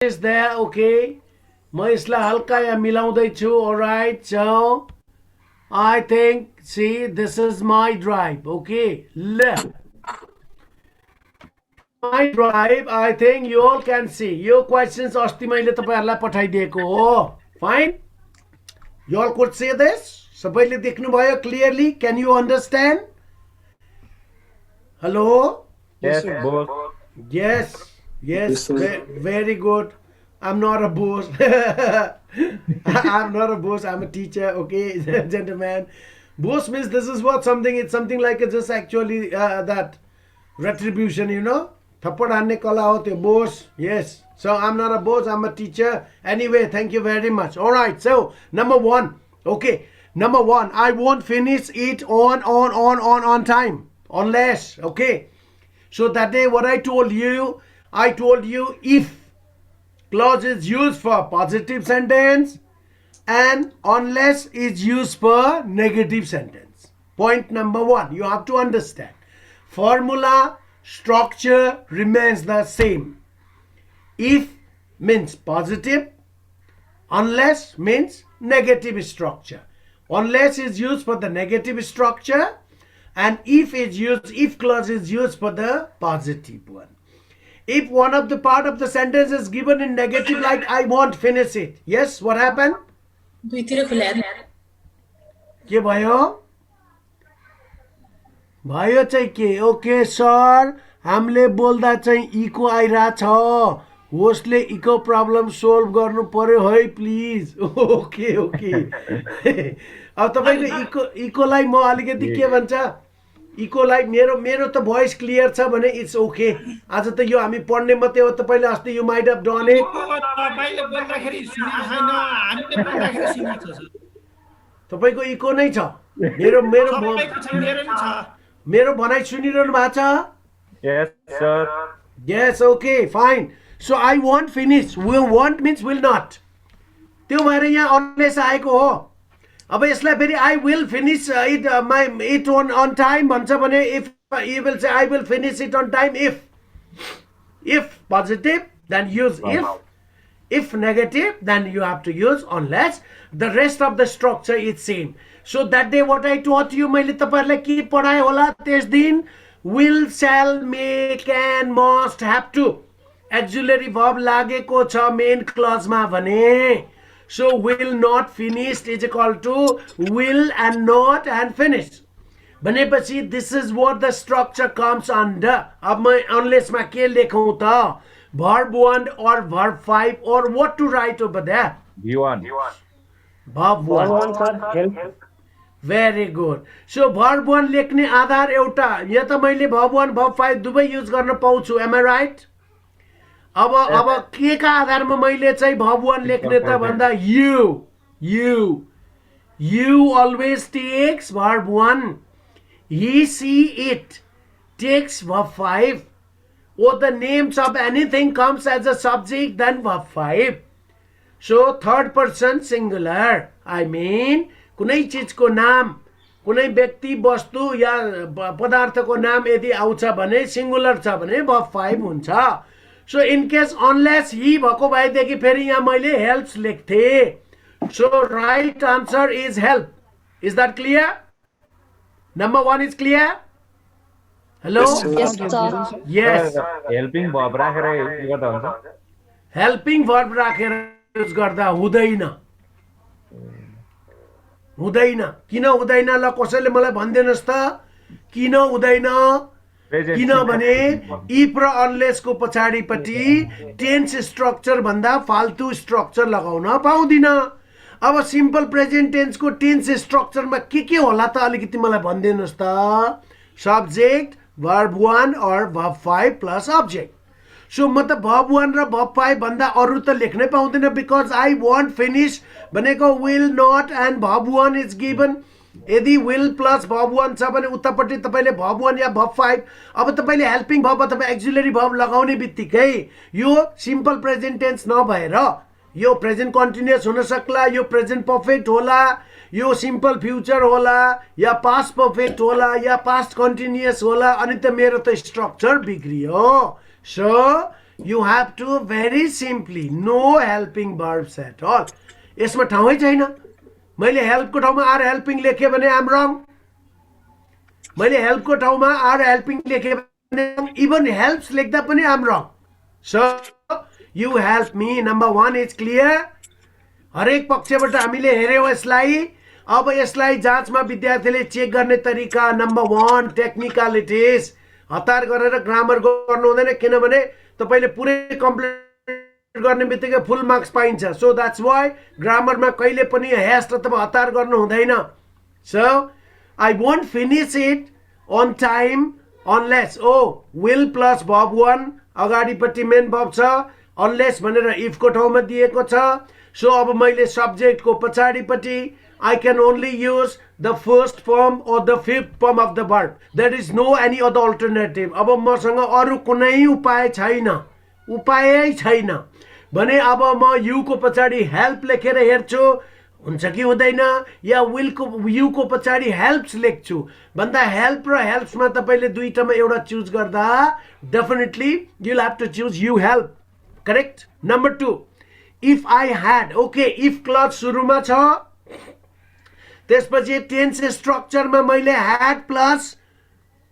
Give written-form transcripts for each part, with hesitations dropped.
is there, okay. म यसलाई हल्का यहाँ मिलाउँदैछु. Alright, so I think, see, this is my drive, okay. My drive, I think you all can see. Your questions अस्ति मैले तपाईहरुलाई पठाइदिएको हो. Fine. You all could see this? सबैले देख्नुभयो clearly? Can you understand? Hello? Yes, boss. Yes. Yes, sir. Very good. I'm not a boss. I'm not a boss. I'm a teacher. Okay, gentlemen. Boss means this is what something. It's something like a just actually that retribution. You know, थप्पड़ हान्ने कला हो त्यो boss. Yes. So I'm not a boss. I'm a teacher. Anyway, thank you very much. All right. So number one. Okay. Number one. I won't finish it on time unless. Okay. So that day, what I told you if clause is used for positive sentence and unless is used for negative sentence. Point number one, you have to understand. Formula structure remains the same. If means positive, unless means negative structure. Unless is used for the negative structure and if clause is used for the positive one. If one of the part of the sentence is given in negative, like I won't finish it. Yes, what happened? के भयो? भयो चाहिँ के? Okay sir, हामीले बोल्दा चाहिँ eco आइराछ. होस्टले eco problem solve गर्नु पर्यो है प्लिज. Okay okay. अब तपाईको इकोलाई म अलिकति के भन्छ? इकोलाई मेरो त भोइस क्लियर छ भने इट्स ओके. आज त यो हामी पढ्ने मात्रै हो. तपाईले अस्ति you might have done it. तपाईले बोल्दाखेरि सुनेको छैन, हामीले बोल्दाखेरि सुनेको छ. तपाईको इको नै छ. मेरो मेरो सबैको छ, मेरो नि छ. मेरो भनाइ सुनिरहनु भएको छ? Yes, sir. Yes, okay, fine. So I won't finish. Will want means will not. त्यो भएर यहाँ unless आएको हो. अब यसलाई फेरि I will finish it on time भन्छ भने if you will say I will finish it on time if positive then use if negative then you have to use unless. The rest of the structure is same. So that day what I taught you, मैले तपाईहरुलाई के पढाए होला त्यस दिन? Will, shall, may, can, must, have to. Auxiliary verb लागेको छ main clause मा भने. So will not finished is equal to will and not and finish. भनेपछि this is what the structure comes under. अब मैं unless मा के लेखौं त? Verb 1 or verb 5 or what to write over there? V1. Verb 1. Very good. So verb 1 लेख्ने आधार एउटा. यहाँ त मैले verb 1 verb 5 दुवै युज गर्न पाउँछु. Am I right? अब के का आधारमा मैले चाहिँ verb 1 लेख्ने त भन्दा you always takes verb 1. He, she, it takes verb 5. Or the names of anything comes as a subject then verb 5. So third person singular. I mean कुनै चीजको नाम, कुनै व्यक्ति वस्तु या पदार्थको नाम यदि आउँछ भने सिंगुलर छ भने verb 5 हुन्छ. So in case unless he भएको भएदेखि फेरि यहाँ मैले helps लेख्थे. So right answer is help. Is that clear? Number 1 is clear? Hello? Yes, sir. Yes. Helping verb राखेर use गर्दा हुन्छ. Helping verb राखेर युज गर्दा हुँदैन. हुँदैन. किन हुँदैन ल कसैले मलाई भनिदिनुस् त? किन हुँदैन? किनभने if र unless को पछाडीपट्टि टेन्स स्ट्रक्चर भन्दा फाल्तु स्ट्रक्चर लगाउन पाउँदिन. अब सिम्पल प्रेजेन्ट टेन्स को टेन्स स्ट्रक्चरमा के होला त अलिकति मलाई भनिदिनुस् त? Subject, verb 1 or verb 5 plus object. So म त verb 1 र verb 5 भन्दा अरु त लेख्नै पाउँदिन because I won't finish भनेको will not and verb 1 is given. यदि will plus verb 1 छ भने उतापट्टि तपाईले verb 1 या verb 5. अब तपाईले helping verb अथवा auxiliary verb लगाउने बित्तिकै यो सिम्पल प्रेजेन्ट टेन्स नभएर यो प्रेजेन्ट कन्टिन्युअस हुन सक्ला, यो प्रेजेन्ट परफेक्ट होला, यो सिम्पल फ्युचर होला या पास्ट परफेक्ट होला या पास्ट कन्टिन्युअस होला. अनि त मेरो त स्ट्रक्चर बिग्रियो. So You have to very simply no helping verbs at all. यसमा ठाउँै छैन. मैले हेल्पको ठाउँमा आर हेल्पिङ लेखे भने आम रङ. मैले हेल्पको ठाउँमा आर हेल्पिङ लेखे भने इभन हेल्प्स लेख्दा पनि आम रङ. So you help me. Number 1 is clear. हरेक पक्षबाट हामीले हेर्यौं यसलाई. अब यसलाई जाँचमा विद्यार्थीले चेक गर्ने तरिका नम्बर 1 टेक्निकलिटिज. हतार गरेर ग्रामर गर्नु हुँदैन किनभने तपाईले पुरै कम्प्लिट गर्ने बित्तिकै फुल मार्क्स पाइन्छ. सो द्याट्स व्हाई ग्रामरमा कहिले पनि हेस्ट अथवा हतार गर्नु हुँदैन. So I won't finish it on time unless will plus verb 1 अगाडिपट्टि मेन verb छ unless भनेर if को ठाउँमा दिएको छ. सो अब मैले सब्जेक्ट को पछाडिपट्टि I can only use the first form or the fifth form of the verb. There is no any other alternative. अब मसँग अरु कुनै उपाय छैन. उपायै छैन भने अब म you को पछाडि help लेखेर हेर्छु हुन्छ कि हुँदैन या will को you को पछाडि helps लेख्छु भन्दा help र helps मा तपाईले दुईटामा एउटा चुज गर्दा definitely you'll have to choose you help. Correct? Number 2, if I had. Okay, if clause सुरुमा छ त्यसपछि टेन्स स्ट्रक्चरमा मैले had plus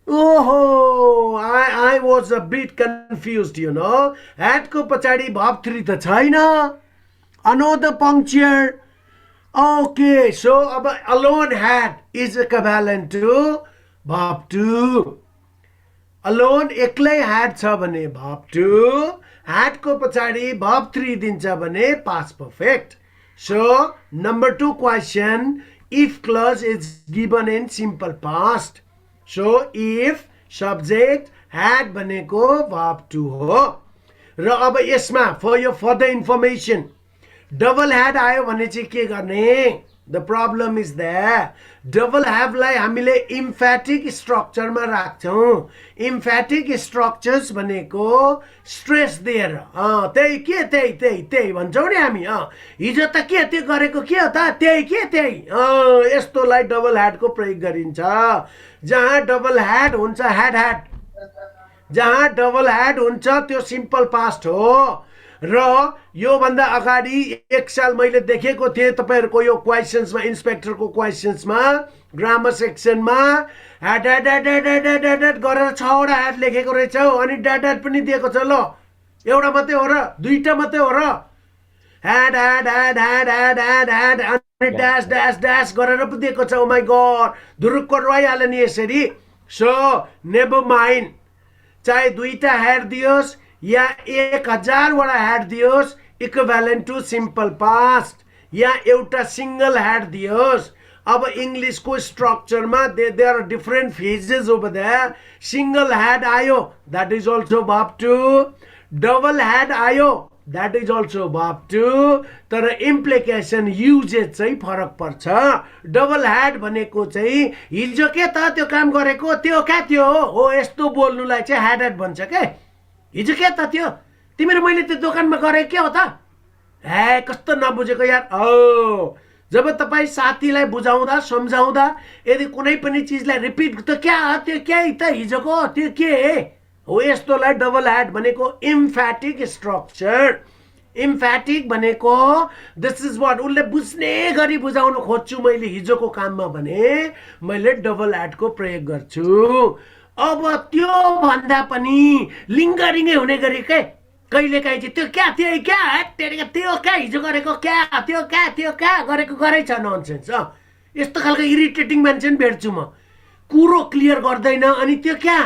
I was a bit confused, you know. Had को पछाडि verb 3 त छैन. Another puncture. Okay, so अब alone had is equivalent to verb 2. Alone एक्लै had छ भने verb 2. Had को पछाडि verb 3 दिन्छ भने past perfect. So number 2 question, if clause is given in simple past. So if subject had भनेको verb 2 हो. र अब यसमा for your further information double had आयो भने चाहिँ के गर्ने? The problem is there. Double have लाई हामीले emphatic structure मा राख्छौं. Emphatic structures भनेको stress दिएर त्यही के त्यही भन्छौं नि हामी. हिजो त के त्यो गरेको के हो त त्यही के त्यही यस्तोलाई डबल had को प्रयोग गरिन्छ. जहाँ डबल had हुन्छ had. जहाँ डबल had हुन्छ त्यो सिम्पल पास्ट हो. र यो भन्दा अगाडि एक साल मैले देखेको थिए तपाईहरुको यो क्वेशन्समा इन्स्पेक्टरको क्वेशन्समा ग्रामर सेक्सनमा had गरेर 6 वटा had लेखेको रहेछ अनि डट पनि दिएको छ. ल एउटा मात्रै हो र दुईटा मात्रै हो र had अनि ड्याश गरेर पो दिएको छ. ओ माय गॉड धुरुक्क रोइहाल्यो नि यसरी. सो नेभर माइन्ड चाहे दुईटा had दियोस् या 1000 वटा had दियोस् इक्विभ्यालेन्ट टु सिम्पल पास्ट या एउटा सिंगल had दियोस्. अब इंग्लिश को स्ट्रक्चर में there are different phases over there. Single had आयो that is also verb 2. Double had आयो that is also verb 2. तर implication usage चाहिँ फरक पर्छ. डबल had भनेको चाहिँ हिजो के त त्यो काम गरेको त्यो क्या त्यो हो यस्तो बोल्नुलाई चाहिँ had भन्छ के. हिजो के त त्यो तिमीले मैले त्यो दोकानमा गरे के हो त हे कस्तो नबुझेको यार. जब तपाई साथीलाई बुझाउँदा सम्झाउँदा यदि कुनै पनि चीजलाई रिपिट त क्या त्यो के त हिजोको त्यो के हो यस्तोलाई डबल had भनेको emphatic structure. emphatic भनेको दिस इज व्हाट उले बुझ्ने गरी बुझाउन खोज्छु मैले हिजोको काममा भने मैले डबल had को प्रयोग गर्छु. अब त्यो भन्दा पनि लिंगरिङै हुने गरी के कहिलेकाहीँ चाहिँ त्यो क्या त्यो क्या हिजो गरेको क्या त्यो क्या गरेको गरेछ ननसेन्स. यस्तो खालको इरिटेटिङ मान्छे नि भेट्छु म. कुरो क्लियर गर्दैन अनि त्यो क्या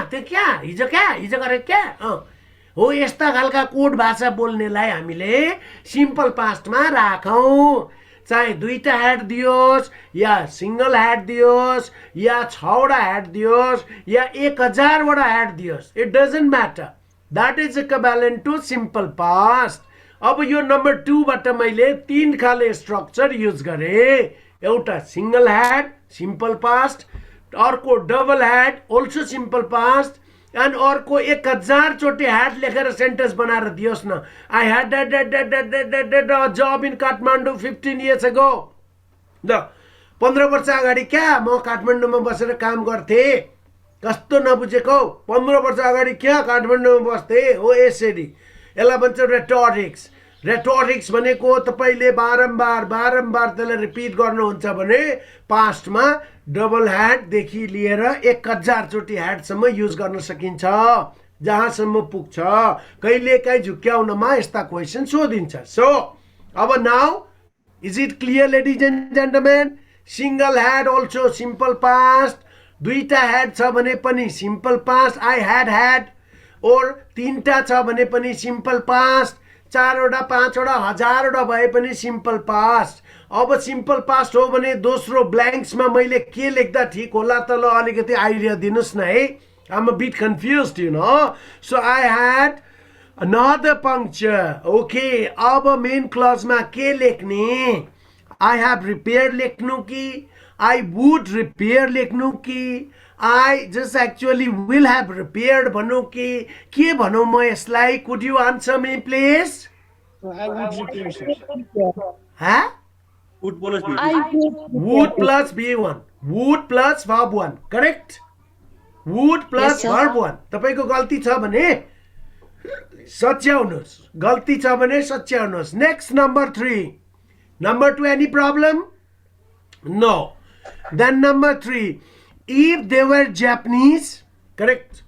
हिजो गरेको क्या हो. यस्ता खालका कोड भाषा बोल्नेलाई हामीले सिम्पल पास्टमा राखौं. चाहे दुईटा had दियोस् या सिंगल had दियोस् या 6 वटा had दियोस् या 1000 वटा had दियोस्. It doesn't matter. That is equivalent to simple past. अब यो नम्बर 2 बाट मैले 3 खाले स्ट्रक्चर युज गरे. एउटा सिंगल had सिम्पल पास्ट, अर्को double had also simple past and अर्को 1000 चोटी had लेखेर सेन्टेन्स बनाएर दियोस् न. I had a job in Kathmandu 15 years ago. ल 15 वर्ष अगाडि क्या म काठमाडौँमा बसेर काम गर्थे. कस्तो नबुझेको 15 वर्ष अगाडि क्या काठमाडौँमा बस्थे हो यसरी. यसलाई भन्छ रेटोरिक्स रेटोरिक्स भनेको तपाईले बारम्बार त्यसलाई रिपिट गर्नुहुन्छ भने पास्टमा डबल ह्याड देखि लिएर 1000 चोटि ह्याडसम्म युज गर्न सकिन्छ जहाँसम्म पुग्छ कहिलेकाहीँ झुक्क्याउनमा यस्ता क्वेसन सोधिन्छ सो अब now is it clear ladies and gentlemen single had also simple past दुईटा ह्याड छ भने पनि सिम्पल पास्ट आई ह्याड और तीनटा छ भने पनि सिम्पल पास्ट चारवटा पाँचवटा हजारवटा भए पनि सिम्पल पास्ट अब सिम्पल पास्ट हो भने दोस्रो ब्ल्याङ्क्समा मैले के लेख्दा ठिक होला त ल अलिकति आइडिया दिनुस् न है I'm a bit confused, you know. So I had another puncture. Okay, अब main clause में के लेख्ने? I have repaired लेख्नु कि I would repair लेख्नु कि I just actually will have repaired भन्नु कि के भन्नु म यसलाई? Could you answer me please? I would repair, sir. Huh? Would plus B. Would plus B1. Would plus verb 1. Correct? Would plus verb 1. तपाईको गल्ती छ भने सच्याउनुस् गल्ती छ भने सच्याउनुस् Next number 3. Number 2 any problem? No. Then number 3. If they were Japanese, correct?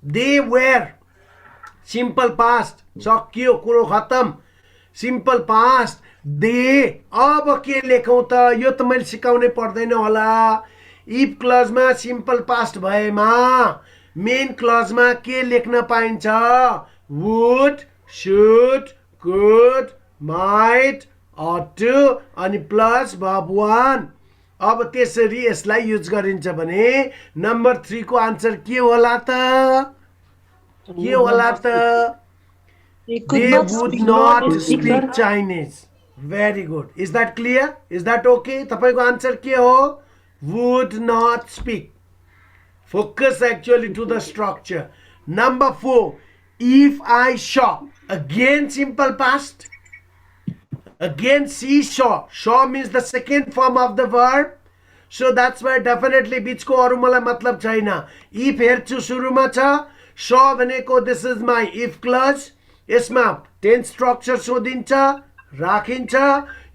They were simple past. सक्यो कुरो खतम simple past. They अब के लेखौं त यो त मैले सिकाउनै पर्दैन होला if clause मा simple past भएमा main clause मा के लेख्न पाइन्छ would should could might ought to अनि plus verb 1 अब त्यसरी यसलाई युज गरिन्छ भने नम्बर 3 को आन्सर के होला त के होला त they would not speak Chinese very good is that clear is that okay तपाईको आन्सर के हो would not speak focus actually to the structure number 4 if I saw again simple past again see saw means the second form of the verb so that's why definitely बीचको अरु मलाई मतलब छैन if हेर्छु सुरुमा छ saw भनेको this is my if clause यसमा tense structure सोधिन्छ राखिन्छ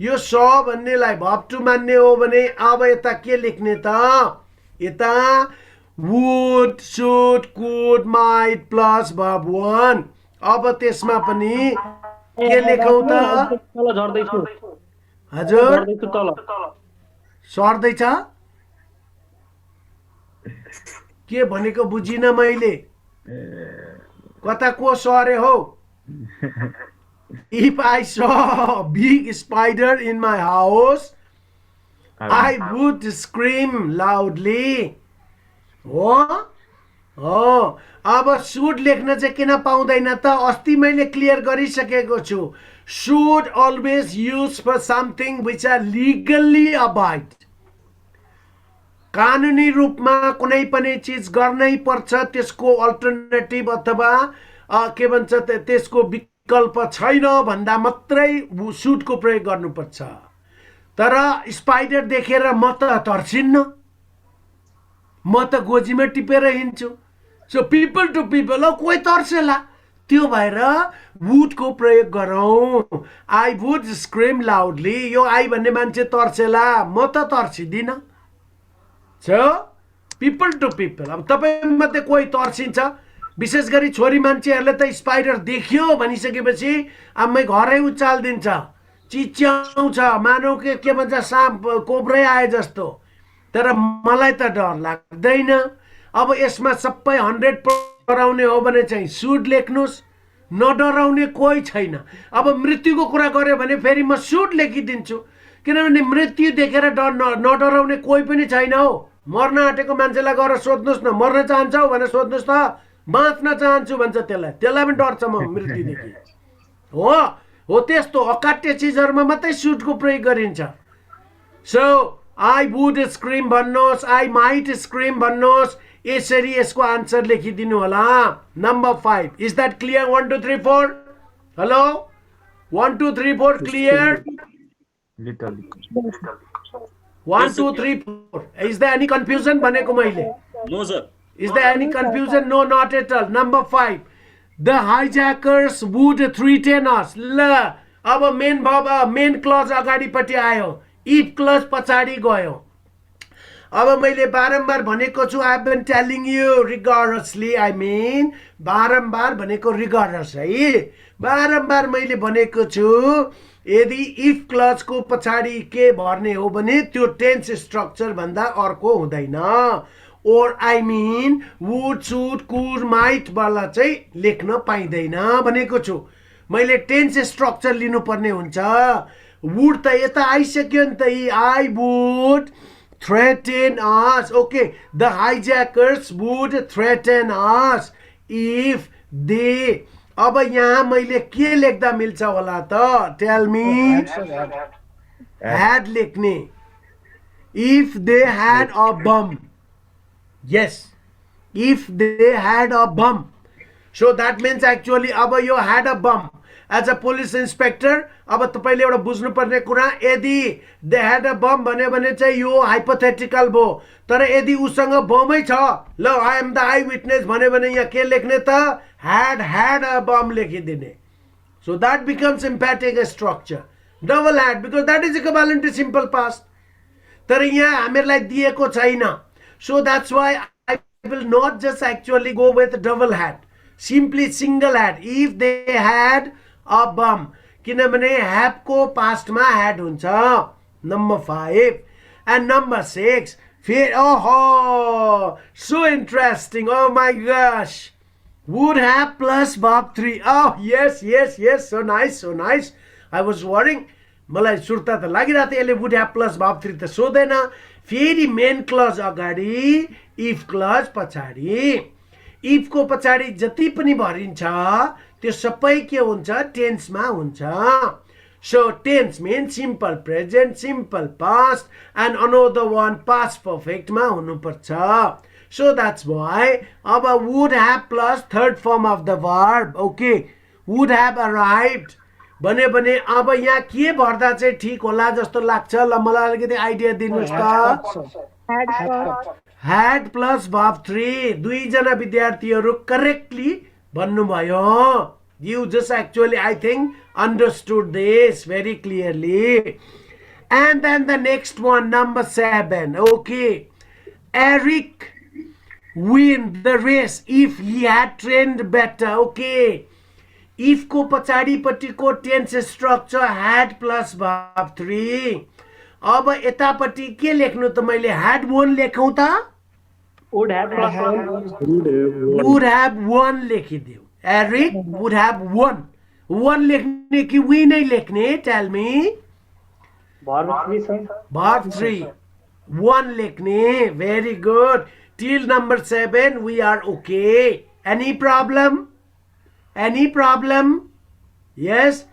यो saw भन्नेलाई verb to मान्ने हो भने अब यता के लेख्ने त यता would should could might plus verb 1 अब त्यसमा पनि के लेखौं त तल झर्दै छु हजुर झर्दै छु तल सर्दै छ के भनेको बुझिन मैले कता को सरे हो If I saw a big spider in my house, I would scream loudly. Oh, अब should लेख्न चाहिँ किन पाउँदैन त अस्ति मैले क्लियर गरिसकेको छु should always use for something which are legally abide कानुनी रूपमा कुनै पनि चीज गर्नै पर्छ त्यसको अल्टरनेटिभ अथवा के भन्छ त्यसको विकल्प छैन भन्दा मात्रै should को प्रयोग गर्नुपर्छ तर स्पाइडर देखेर म त तर्सिन्न म त गोजीमा टिपेर हिन्छु सो पीपल टु पीपल कोही तर्सेला त्यो भएर would को प्रयोग गरौँ I would scream loudly यो I भन्ने मान्छे तर्सेला म त तर्सिदिन सो पीपल टु पीपल अब तपाई मध्ये कोही तर्सिन्छ विशेष गरी छोरी मान्छेहरुले त स्पाइडर देख्यो भनिसकेपछि आम्मै घरै उचाल्दिन्छ चिच्याउँछ मानौ के भन्छ साँप कोब्रै आए जस्तो तर मलाई त डर लाग्दैन अब यसमा सबै 100 डराउने हो भने चाहिँ should लेख्नुस् नडराउने कोही छैन अब मृत्युको कुरा गर्यो भने फेरि म should लेखिदिन्छु किनभने मृत्यु देखेर नडराउने कोही पनि छैन हो मर्न आँटेको मान्छेलाई गएर सोध्नुस् न मर्न चाहन्छौ भनेर सोध्नुस् त बाँच्न चाहन्छु भन्छ त्यसलाई पनि डर छ म मृत्युदेखि हो त्यस्तो अकाट्य चीजहरुमा मात्रै should को प्रयोग गरिन्छ सो I would scream भन्नुहोस् I might scream भन्नुहोस् यसरी यसको आन्सर लेखिदिनु होला number 5 is that clear 1 2 3 4 hello 1 2 3 4 clear little 1 2 3 4 is there any confusion भनेको मैले No, sir. Is there any confusion? No, not at all. Number 5. The hijackers would threaten us. ल अब main clause अगाडिपट्टि आयो, इफ क्लज पछाडि गयो. अब मैले बारम्बार भनेको छु, I been telling you regardlessly, I mean बारम्बार भनेको रिगार्डस है, बारम्बार मैले भनेको छु यदि इफ क्लजको पछाडि के भर्ने हो भने त्यो टेन्स स्ट्रक्चर भन्दा अर्को हुँदैन. Or I mean would should could might वाला चाहिँ लेख्न पाइँदैन भनेको छु. मैले टेन्स स्ट्रक्चर लिनुपर्ने हुन्छ. वुड त यता आइसक्यो नि त, I would threaten us. Okay, the hijackers would threaten us if they. अब यहाँ मैले के लेख्दा मिल्छ होला त? Tell me. Had लेख्ने. If they had a bomb. Yes. If they had a bomb. So that means actually अब यो had a bomb. As a police inspector, अब तपाईले एउटा बुझ्नुपर्ने कुरा, यदि दे ह्याड अ बम भन्यो भने चाहिँ यो हाइपोथेटिकल भयो. तर यदि उसँग बमै छ, ल I am the eyewitness भन्यो भने यहाँ के लेख्ने त? had a bomb लेखिदिने. So that becomes emphatic structure. Double had, because that is equivalent to simple past. तर यहाँ हामीलाई दिएको छैन. So that's why I will not just actually go with double had. Simply single had. If they had a bomb. किनभने have को past मा had हुन्छ. Number 5. And number 6. Oh, so interesting. Oh my gosh. Would have plus verb 3. Oh, yes. So nice. I was worrying. मलाई सुर्ता त लागिरहेको थियो, यसले would have plus verb 3 त सोध्दैन. फेरि मेन क्लज अगाडि, इफ क्लज पछाडि. इफ को पछाडि जति पनि भरिन्छ त्यो सबै के हुन्छ? टेन्समा हुन्छ. So tense means simple present, simple past, and another one past perfect मा हुनुपर्छ. So that's why अब would have plus third form of the verb. Okay, would have arrived भने अब यहाँ के भर्दा चाहिँ ठिक होला जस्तो लाग्छ? ल मलाई अलिकति आइडिया दिनुहोस् त. had plus verb 3. दुईजना विद्यार्थीहरू करेक्टली भन्नुभयो. You just actually, I think, understood this very clearly. And then the next one, number 7. Okay. Eric win the race if he had trained better. Okay. If को पछाडि पट्टिको tense structure had plus verb 3. अब यतापट्टि के लेख्नु त? मैले had won लेखौँ त? Would have won लेखिदियो. Eric would have won. One लेख्ने कि we नै लेख्ने? Tell me. Verb 3. One लेख्ने. Very good. Till number 7 we are okay. Any problem? Yes.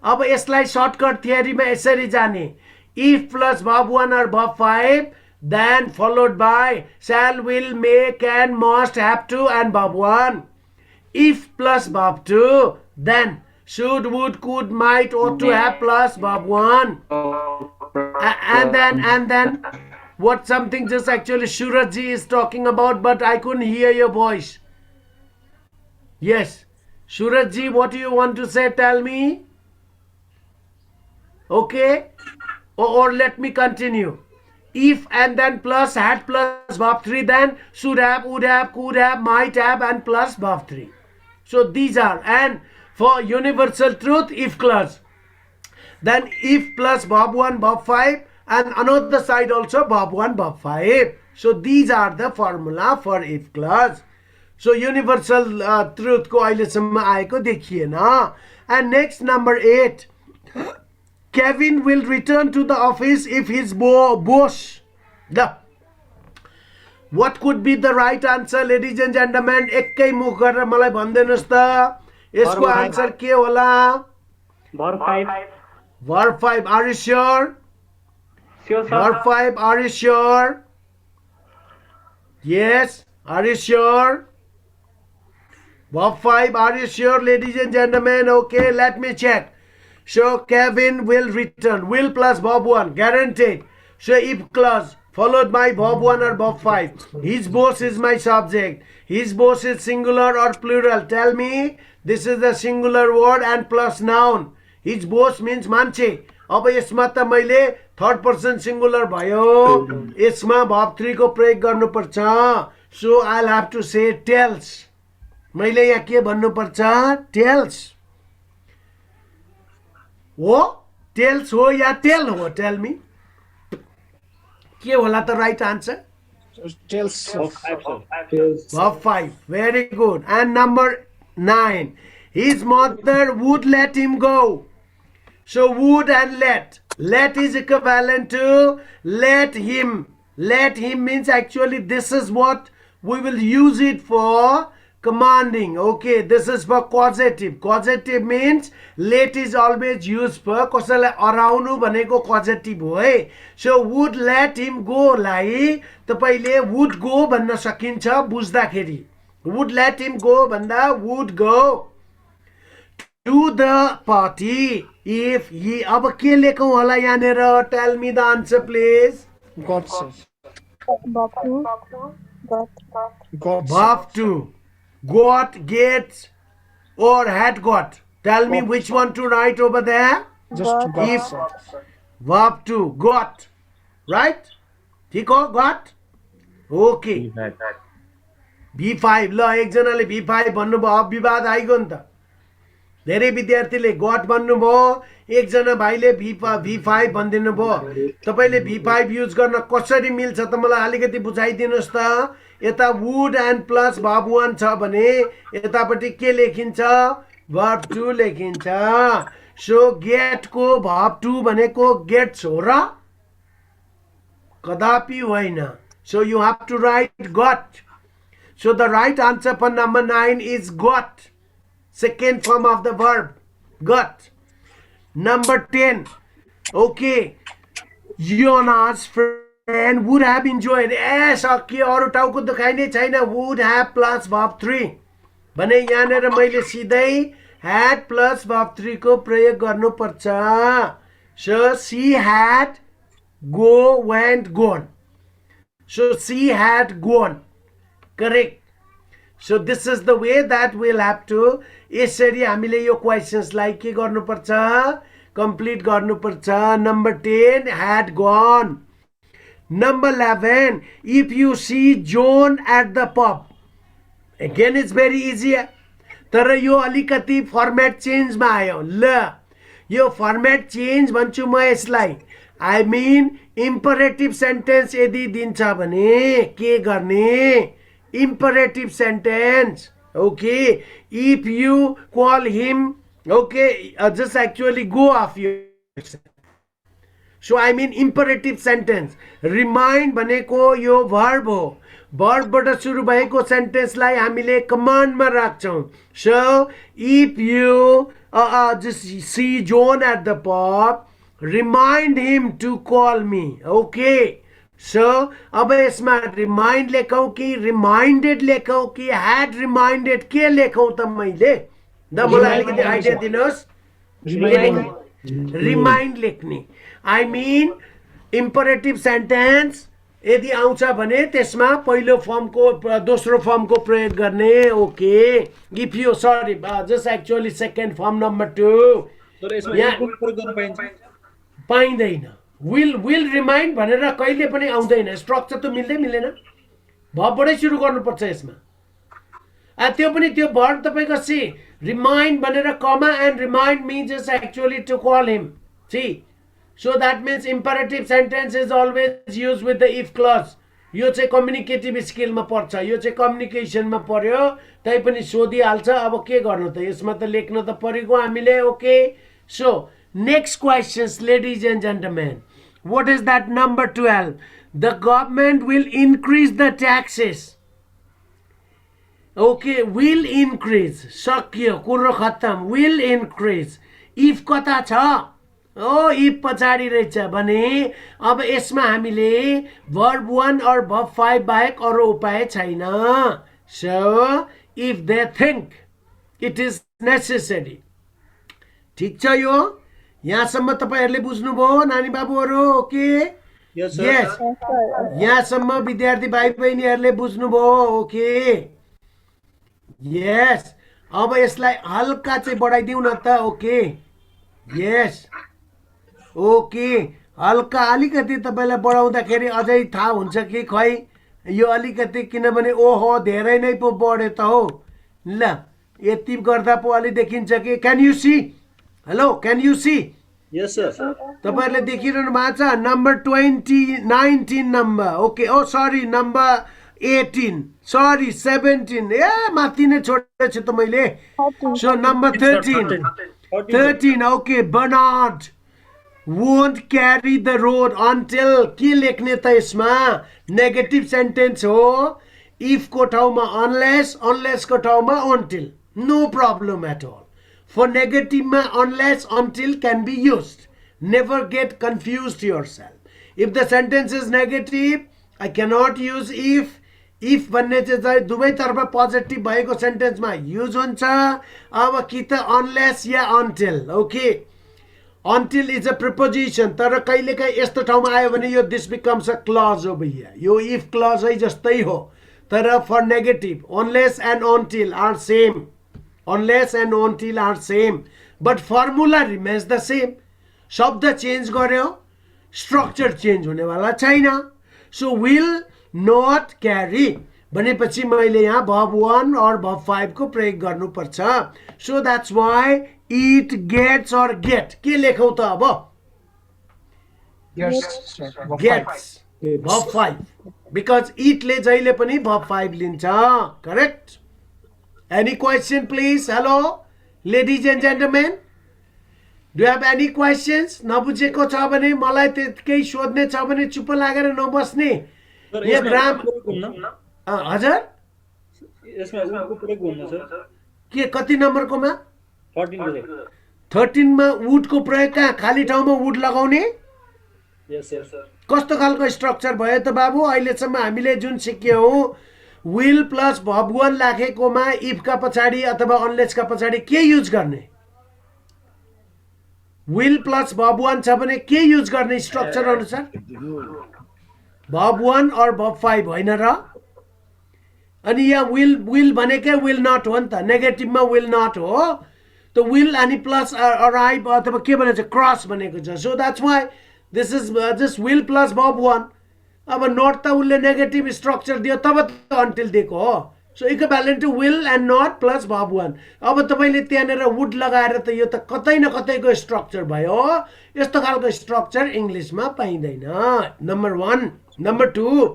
अब यसलाई shortcut theory मा यसरी जाने. If plus verb 1 or verb 5, then followed by shall, will, may, can, must, have to, and verb 1. If plus verb 2, then should, would, could, might, ought to have plus verb 1. And then what something just actually Surajji is talking about, but I couldn't hear your voice. Yes. Surajji, what do you want to say? Tell me. Okay. Or let me continue. If and then plus had plus verb 3, then should have, would have, could have, might have, and plus verb 3. So these are, and for universal truth, if clause. Then if plus verb 1, verb 5, and another side also verb 1, verb 5. So these are the formula for if clause. So universal truth को अहिलेसम्म आएको देखिएन. And next number 8. Kevin will return to the office if his boss. What could be the right answer, ladies and gentlemen? एकै मुख गरेर मलाई भनिदिनुस् त. यसको आन्सर के होला? Verb 5. Verb 5. Are you sure? Sure, sir. Verb 5. Are you sure? Yes. Are you sure? Verb 5. Are you sure, ladies and gentlemen? Okay, let me check. So Kevin will return. Will plus verb 1. Guaranteed. So if clause. followed by verb 1 or verb 5. His boss is my subject. His boss is singular or plural. Tell me, this is the singular word and plus noun. His boss means मान्छे. अब यसमा त मैले third person singular भयो, यसमा verb 3 को प्रयोग गर्नुपर्छ. So I'll have to say tells. मैले यहाँ के भन्नुपर्छ? Tells. हो? Tells हो या tell हो? Tell me. के होला त right answer? Tells. Verb 5. Very good. And number 9. His mother would let him go. So would and let. Let is equivalent to let him. Let him means actually this is what we will use it for commanding. Okay, this is for causative. Causative means let is always used for कसैलाई अराउनु भनेको causative हो है. So would let him go लाई तपाईले would go भन्न सकिन्छ बुझ्दाखेरि. Would let him go भन्दा would go to the party if he. अब के लेखौं होला यहाँनेर? Tell me the answer please. Got, sir. Got. Got, sir. Verb 2. Got, gets, or had got. Tell me Got. which one to write over there. Just got, If- sir. Verb 2. Got. Right? ठीक हो? Got? Okay. B5. ल एकजनाले B5 भन्नुभयो. अब विवाद आइगयो नि त. धेरै विद्यार्थीले गट भन्नुभयो, एकजना भाइले V5 भनिदिनु भयो. तपाईले V5 युज गर्न कसरी मिल्छ त मलाई अलिकति बुझाइदिनुस् त. यता वुड एन्ड प्लस verb 1 छ भने यतापट्टि के लेखिन्छ? verb 2 लेखिन्छ. सो गेट को verb 2 भनेको गेट्स हो र? कदापि होइन. So you have to write got. So the right answer for number 9 is got. Second form of the verb, got. Number 10. Okay. Jonas friend would have enjoyed. सक्यो, अरु टाउको दुखाइने छैन. Would have plus verb 3. भने यहाँनेर मैले सिधै had plus verb 3 को प्रयोग गर्नुपर्छ. So she had go went gone. So she had gone. Correct. So this is the way that we'll have to. यसरी हामीले यो क्वेशन्स लाई के गर्नुपर्छ? कम्प्लिट गर्नुपर्छ. Number 10 had gone. Number 11, if you see John at the pub. Again it's very easy. तर यो अलिकति फर्मेट चेन्ज मा आयो. ल यो फर्मेट चेन्ज भन्छु म यसलाई. I mean imperative sentence यदि दिन्छ भने के गर्ने? Imperative sentence. Okay, if you call him, okay, just actually go off yourself. So I mean imperative sentence. Remind भनेको यो verb हो. Verb बाट सुरु भएको sentence लाई हामीले command मा राख्छौं. So if you just see John at the pub, remind him to call me. Okay. So अब यसमा remind लेखौं कि reminded लेखौं कि had reminded के लेखौं त मैले? द मलाई अलिकति आइडिया दिनुहोस्. Remind लेख्ने. I mean imperative sentence यदि आउँछ भने त्यसमा पहिलो फर्मको दोस्रो फर्मको प्रयोग गर्ने. Okay. If you sorry just actually second form number 2. तर यसमा एक पनि प्रयोग गर्न पाइन्छ? पाइँदैन. will remind भनेर कहिले पनि आउँदैन. स्ट्रक्चर त मिल्दैन. भर्बबाटै सुरु गर्नुपर्छ यसमा. त्यो पनि त्यो भर्ब तपाईको सी remind भनेर comma and remind me just actually to call him. See, so that means imperative sentence is always used with the if clause. यो चाहिँ कम्युनिकेटिभ स्किलमा पर्छ. यो चाहिँ कम्युनिकेसनमा पर्यो. तै पनि सोधिहाल्छ. अब के गर्नु त? यसमा त लेख्न त परेको हामीले. Okay. So next questions, ladies and gentlemen. What is that number 12? The government will increase the taxes. Okay, will increase. सक्यो, कुरो खत्तम. Will increase. If कता छ? if पछाडि रहेछ भने अब यसमा हामीले verb 1 or verb 5 बाहेक अरु उपाय छैन. So if they think it is necessary. ठीक छ यो? यहाँसम्म तपाईहरुले बुझ्नुभयो नानी बाबुहरु? ओके. Yes, sir. यस यहाँसम्म विद्यार्थी भाइ बहिनीहरूले बुझ्नुभयो ओके यस अब यसलाई हल्का चाहिँ बढाइदिउँ न त ओके यस ओके हल्का अलिकति तपाईँलाई बढाउँदाखेरि अझै थाहा हुन्छ कि खै यो अलिकति किनभने ओहो धेरै नै पो बढ्यो त हो ल यति गर्दा पो अलि देखिन्छ कि can you see hello can you see Yes, sir. तपाईँहरूले देखिरहनु भएको छ number 19 number okay oh sorry number 18 sorry 17 ए माथि नै छोडेछु त मैले so number 13 okay Bernard won't carry the road until के लेख्ने त यसमा नेगेटिभ सेन्टेन्स हो if को ठाउँमा unless को ठाउँमा until no problem at all for negative ma unless until can be used never get confused yourself if the sentence is negative I cannot use if भन्ने चाहिँ दुवैतर्फ पोजिटिभ भएको सेन्टेन्समा use हुन्छ अब कि त unless yeah until okay until is a preposition तर कहिलेकाहीँ यस्तो ठाउँमा आयो भने यो this becomes a clause over here यो if clause है जस्तै हो तर for negative unless and until are same unless and until are same but formula remains the same शब्द चेन्ज गर्यो स्ट्रक्चर चेन्ज हुनेवाला छैन सो will not carry भनेपछि मैले यहाँ verb 1 or verb 5 को प्रयोग गर्नुपर्छ so that's why it gets or get के लेखौ त अब Yes, sir. Verb gets verb 5 because it ले जहिले पनि verb 5 लिन्छ correct any question please hello ladies and gentlemen do you have any questions नबुझेको छ भने मलाई केही सोध्ने छ भने चुप लागेर नबस्ने Sir, यो यसमा ग्राम प्रयोग हुन्न? हजुर यसमा उडको प्रयोग हुन्न, sir? के कति नम्बरकोमा 14 को। 13 मा वुडको प्रयोग कहाँ खाली ठाउँमा वुड लगाउने Yes, sir. कस्तो खालको स्ट्रक्चर भयो त बाबु अहिलेसम्म हामीले जुन सिक्यौँ विल प्लस verb 1 राखेकोमा इफ का पछाडि अथवा अनलेस का पछाडि के युज गर्ने विल प्लस verb 1 छ भने के युज गर्ने स्ट्रक्चर अनुसार verb 1 और verb 5 होइन र अनि यहाँ विल भनेकै विल नट हो नि त नेगेटिभमा विल नट हो त विल अनि प्लस अराइभ अथवा के भनेको छ क्रस भनेको छ so that's why this is just will plus verb 1 अब नट त उसले नेगेटिभ स्ट्रक्चर दियो तब त अन्टिल दिएको हो so equivalent to will and not plus verb 1 अब तपाईँले त्यहाँनिर वुड लगाएर त यो त कतै न कतैको स्ट्रक्चर भयो यस्तो खालको स्ट्रक्चर इङ्ग्लिसमा पाइँदैन number 1 number 2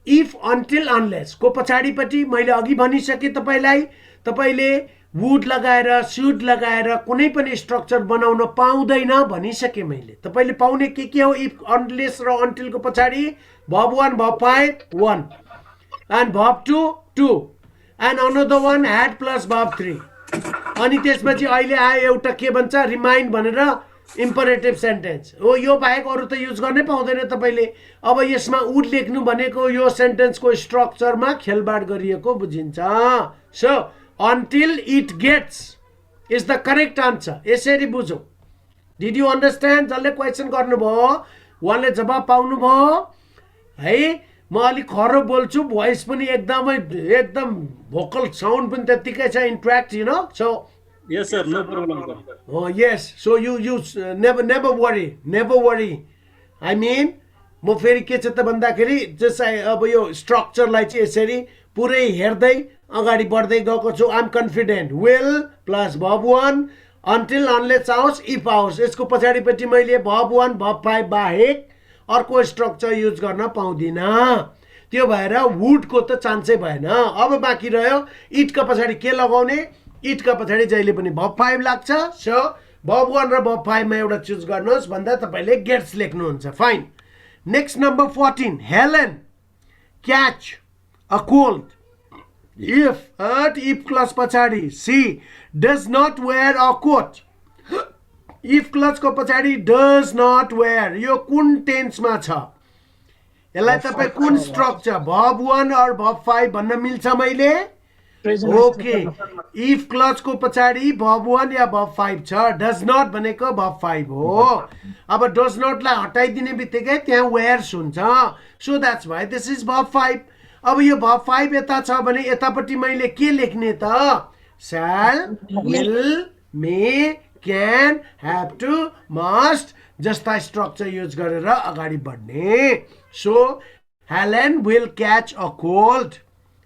if until unless को पछाडिपट्टि मैले अघि भनिसकेँ तपाईँले वुड लगाएर सुड लगाएर कुनै पनि स्ट्रक्चर बनाउन पाउँदैन भनिसकेँ मैले तपाईँले पाउने के हो इफ अनलेस र अन्टिलको पछाडि verb 1 verb 5 1 and verb 2 2 and another one had plus verb 3 अनि त्यसपछि अहिले आयो एउटा के भन्छ रिमाइन्ड भनेर इम्परेटिभ सेन्टेन्स हो यो बाहेक अरू त युज गर्नै पाउँदैन तपाईँले अब यसमा वुड लेख्नु भनेको यो सेन्टेन्सको स्ट्रक्चरमा खेलबाड गरिएको बुझिन्छ so until it gets is the correct answer यसरी बुझौँ डिड यु अन्डरस्ट्यान्ड जसले क्वेसन गर्नुभयो उहाँले जवाब पाउनुभयो है म अलिक खरो बोल्छु भोइस पनि एकदम भोकल साउन्ड पनि त्यत्तिकै छ interact you know so Yes, sir. No problem, sir. oh yes so you never worry I mean म फेरि के छ त भन्दाखेरि जस्तै अब यो स्ट्रक्चरलाई चाहिँ यसरी पुरै हेर्दै अगाडि बढ्दै गएको छु I am confident will plus verb 1 until unless आओस् इफ आओस् यसको पछाडिपट्टि मैले verb 1 verb 5 बाहेक अर्को स्ट्रक्चर युज गर्न पाउँदिनँ त्यो भएर वुडको त चान्सै भएन अब बाँकी रह्यो इटका पछाडि के लगाउने इटका पछाडि जहिले पनि verb 5 लाग्छ सो verb 1 र verb 5 मा एउटा चुज गर्नुहोस् भन्दा तपाईँले गेट्स लेख्नुहुन्छ fine next number 14 Helen catch a cold if clause पछाडि she does not wear a coat if क्लसको पछाडि डज नट वेयर यो कुन टेन्समा छ यसलाई तपाईँ कुन स्ट्रक्चर verb 1 or verb 5 भन्न मिल्छ मैले Present ओके इफ क्लज को पछाडि verb 1 या verb 5 छ डज नट भनेको verb 5 हो अब डज नटलाई हटाइदिने बित्तिकै त्यहाँ वेयर्स हुन्छ so that's why this is verb 5 अब यो verb 5 यता छ भने यतापट्टि मैले के लेख्ने त shall will may can have to must जस्ता स्ट्रक्चर युज गरेर अगाडि बढ्ने so Helen will catch a cold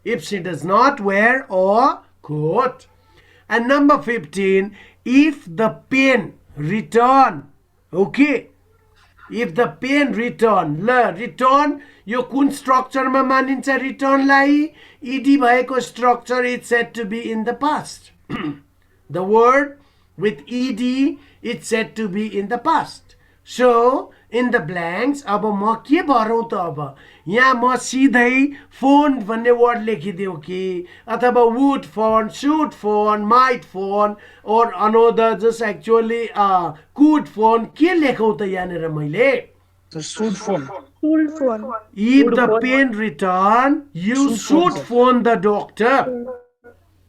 if she does not wear a coat. And number 15, if the pen return, okay, if the pen return, return यो कुन स्ट्रक्चरमा मानिन्छ रिटर्नलाई ed भएको structure is said to be in the past. The word with ed is said to be in the past. So in the blanks अब म के भरौँ त अब यहाँ म सिधै फोन भन्ने वर्ड लेखिदिउँ कि अथवा would form should form might form or another just actually could form के लेखौँ त यहाँनिर मैले So should phone. School phone. if the pen return you should phone the doctor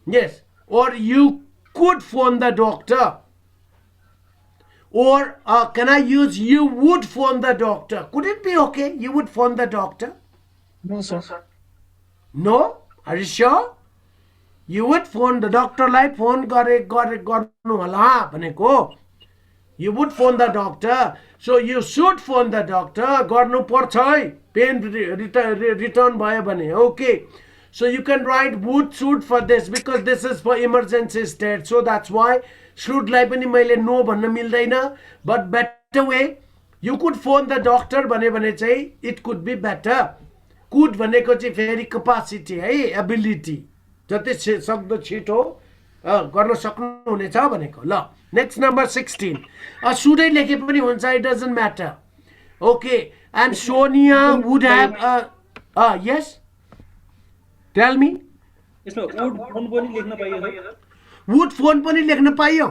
yes or you could phone the doctor or can I use you would phone the doctor could it be okay you would phone the doctor No, sir. no are you sure you would phone the doctor लाई phone गर्नु होला भनेको you would phone the doctor so you should phone the doctor गर्नु पर्छ है pain return भयो भने okay so you can write would should for this because this is for emergency state so that's why should लाई पनि मैले no भन्न मिल्दैन but better way you could phone the doctor भने चाहिँ it could be better could भनेको चाहिँ फेरि capacity है ability जति सक्दो छिटो गर्न सक्नुहुनेछ भनेको ल नेक्स्ट नम्बर 16 सुडै लेखे पनि हुन्छ it doesn't matter okay and Sonia would have यस टेल मी यसमा वुड फोन पनि लेख्न पाइयो सर वुड फोन पनि लेख्न पाइयो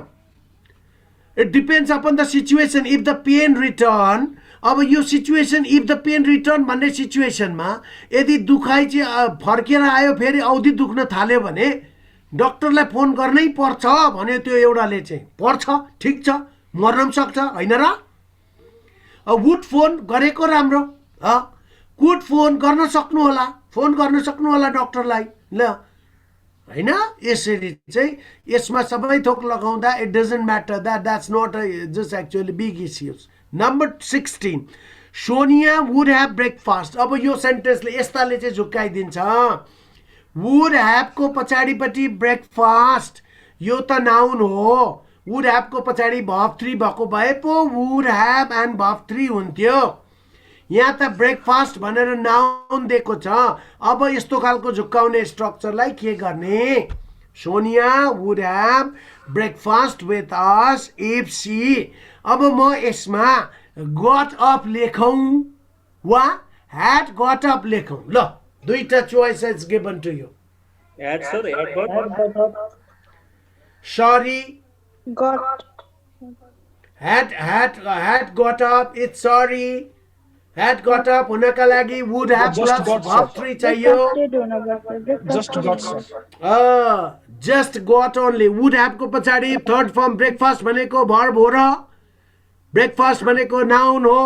it depends upon the situation if the pen return अब यो situation if the pen return भन्ने सिचुएसनमा यदि दुखाइ चाहिँ फर्केर आयो फेरि औधी दुख्न थाल्यो भने डक्टरलाई फोन गर्नै पर्छ भने त्यो एउटाले चाहिँ पर्छ ठिक छ मर्न पनि सक्छ होइन र वुड फोन गरेको राम्रो कुड फोन गर्न सक्नु होला डक्टरलाई ल हैन यसरी चाहिँ यसमा सबै थोक लगाउँदा it doesn't matter that's not just actually big issues number 16 Sonia would have breakfast अब यो सेन्टेन्सले यस्ताले चाहिँ झुक्काइदिन्छ वुड ह्याभ को पछाडिपट्टि ब्रेकफास्ट यो त नाउन हो वुड ह्याभ को पछाडि verb 3 भएको भए पो वुड ह्याभ एन्ड verb 3 हुन्थ्यो यहाँ त ब्रेकफास्ट भनेर नाउन दिएको छ अब यस्तो खालको झुक्काउने स्ट्रक्चरलाई के गर्ने Sonia would have breakfast with us if see अब म यसमा गट अप लेखौँ वा ह्याड गट अप लेखौँ ल दुईटा choices given to you had sir had got sorry Got. had got up it's sorry had got up हुनका लागि would have Just plus got, verb sir. 3 चाहियो Just got, sir. just got only would have को पछाडि third form breakfast भनेको verb हो र breakfast भनेको noun हो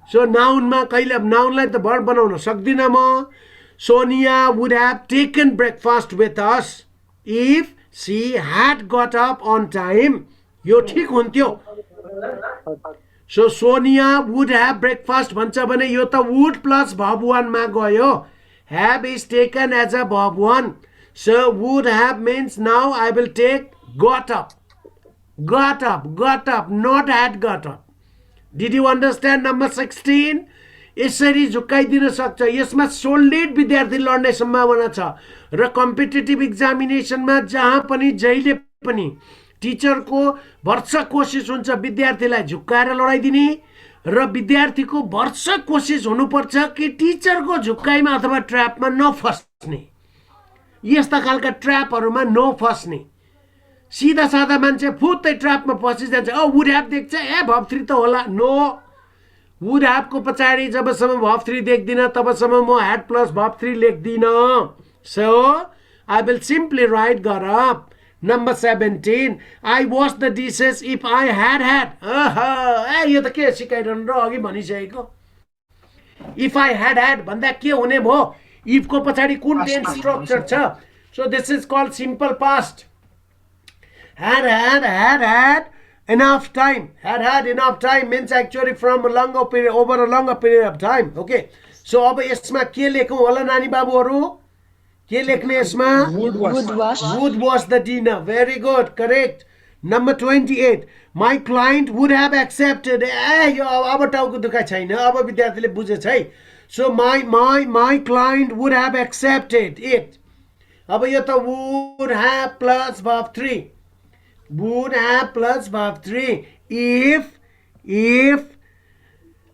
सो नाउनमा कहिले नाउनलाई त verb बनाउन सक्दिन म Sonia would have taken breakfast with us if she had got up on time यो ठीक हुन्थ्यो so Sonia would have breakfast भन्छ भने यो त वुड प्लस verb 1 मा गयो have is taken as a verb 1 so would have means now I will take got up not had got up did you understand number 16 यसरी झुक्काइदिन सक्छ यसमा सोल्डेड विद्यार्थी लड्ने सम्भावना छ र कम्पिटिटिभ एक्जामिनेसनमा जहाँ पनि जहिले पनि टिचरको भरसक कोसिस हुन्छ विद्यार्थीलाई झुक्काएर लडाइदिने र विद्यार्थीको भरसक कोसिस हुनुपर्छ कि टिचरको झुक्काइमा अथवा ट्र्यापमा नफस्ने यस्ता खालका ट्र्यापहरूमा नफस्ने सीधा सादा मान्छे फुत्तै ट्र्यापमा फसिजान्छ वुड ह्याभ देख्छ verb 3 त होला नो वुड ह्याभ को पछाडि जबसम्म verb 3 देख्दिन तबसम्म म had plus verb 3 लेख्दिन so I will simply write got up. Number 17. I wash the dishes if I had had. यो त के सिकाइरहनु र अघि भनिसकेको. If I had had भन्दा के हुने भयो? If को पछाडि कुन टेन्स स्ट्रक्चर छ? So this is called simple past. Had enough time. Had enough time means actually from a longer period, over a longer period of time. Okay. So अब यसमा के लेखौँ होला नानी बाबुहरु? के लेख्ने यसमा? Would wash the dinner. Very good. Correct. Number 28. My client would have accepted. यो अब टाउको दुखाइ छैन. अब विद्यार्थीले बुझेछ है. So my client would have accepted it. अब यो त would have plus verb 3. Would have plus verb 3. If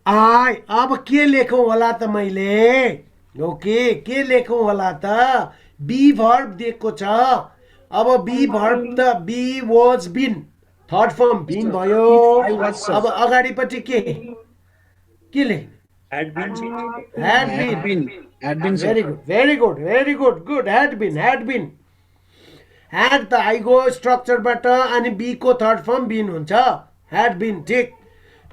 I अब के लेखौँ होला त मैले? ओके के लेखौँ होला त? बी भर्ब दिएको छ. अब बी भर्ब त be was been third form been भयो. अब अगाडिपट्टि के लेख्ने? Had been. Very good. Good. Had been. Had त I go स्ट्रक्चरबाट अनि बी को थर्ड फर्म बिन हुन्छ. Had been. ठीक.